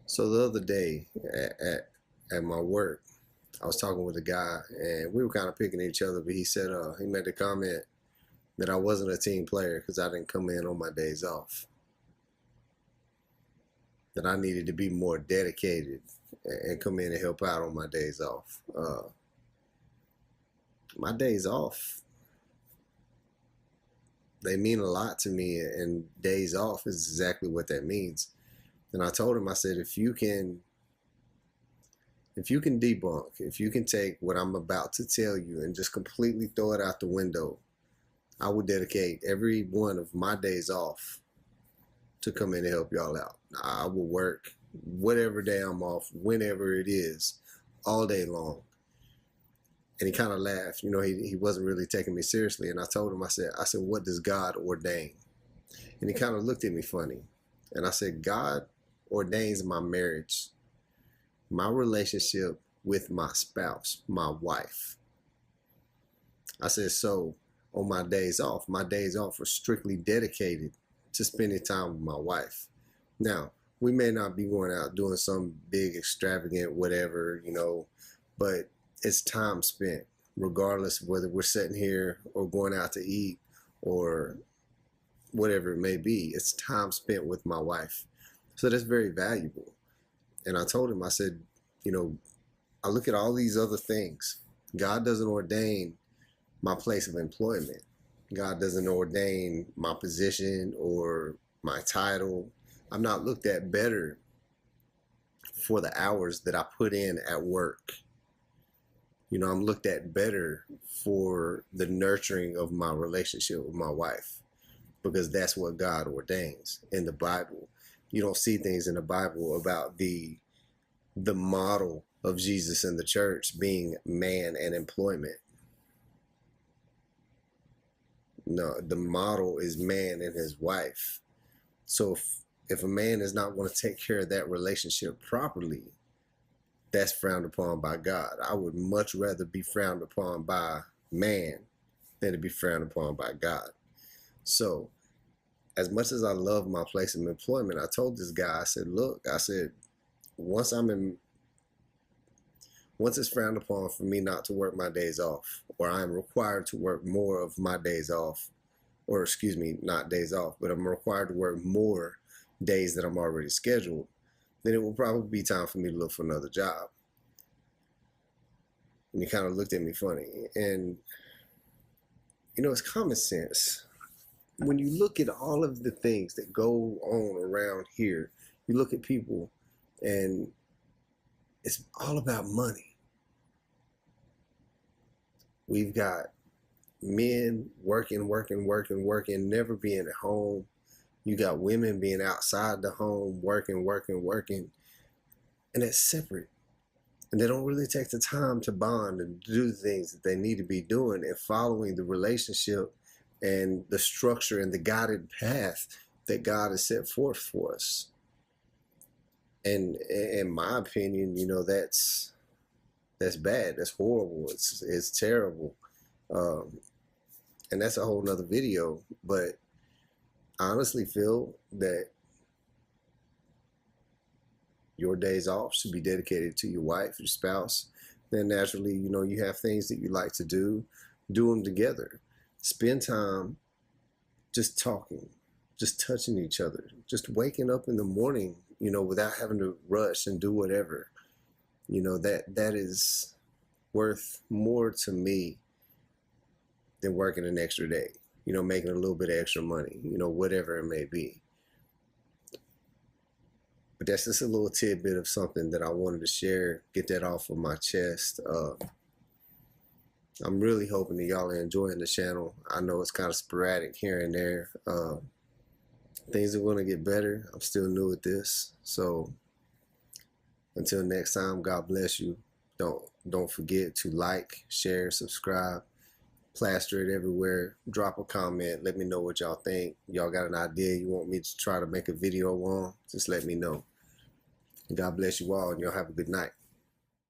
So the other day at my work, I was talking with a guy, and we were kind of picking at each other. But he said he made the comment that I wasn't a team player because I didn't come in on my days off. That I needed to be more dedicated and come in and help out on my days off. My days off, they mean a lot to me, and days off is exactly what that means. And I told him, I said, if you can debunk, if you can take what I'm about to tell you and just completely throw it out the window, I would dedicate every one of my days off to come in and help y'all out. I will work whatever day I'm off, whenever it is, all day long. And he kind of laughed. He wasn't really taking me seriously. And I told him, I said, what does God ordain? And he kind of looked at me funny. And I said, God ordains my marriage, my relationship with my spouse, my wife. I said, so on my days off are strictly dedicated to spending time with my wife. Now, we may not be going out doing some big extravagant whatever, but it's time spent, regardless of whether we're sitting here or going out to eat or whatever it may be. It's time spent with my wife. So that's very valuable. And I told him, I said, I look at all these other things. God doesn't ordain my place of employment. God doesn't ordain my position or my title. I'm not looked at better for the hours that I put in at work. I'm looked at better for the nurturing of my relationship with my wife, because that's what God ordains in the Bible. You don't see things in the Bible about the model of Jesus in the church being man and employment. No, the model is man and his wife. So if a man is not going to take care of that relationship properly, that's frowned upon by God. I would much rather be frowned upon by man than to be frowned upon by God. So as much as I love my place of employment, I told this guy, I said, look, I said, once it's frowned upon for me not to work my days off, or I am required to work more of my days off, or excuse me, not days off, but I'm required to work more days that I'm already scheduled, then it will probably be time for me to look for another job. And he kind of looked at me funny. And, it's common sense. When you look at all of the things that go on around here, you look at people and it's all about money. We've got men working, never being at home. You got women being outside the home, working. And it's separate. And they don't really take the time to bond and do the things that they need to be doing and following the relationship and the structure and the guided path that God has set forth for us. And in my opinion, that's bad. That's horrible. It's terrible. And that's a whole nother video. But I honestly feel that your days off should be dedicated to your wife, your spouse. Then naturally, you have things that you like to do them together. Spend time just talking, just touching each other, just waking up in the morning, without having to rush and do whatever. That is worth more to me than working an extra day, making a little bit of extra money, whatever it may be. But that's just a little tidbit of something that I wanted to share, get that off of my chest. I'm really hoping that y'all are enjoying the channel. I know it's kind of sporadic here and there. Things are going to get better. I'm still new at this. So until next time, God bless you. Don't forget to like, share, subscribe, plaster it everywhere. Drop a comment. Let me know what y'all think. Y'all got an idea you want me to try to make a video on? Just let me know. God bless you all, and y'all have a good night.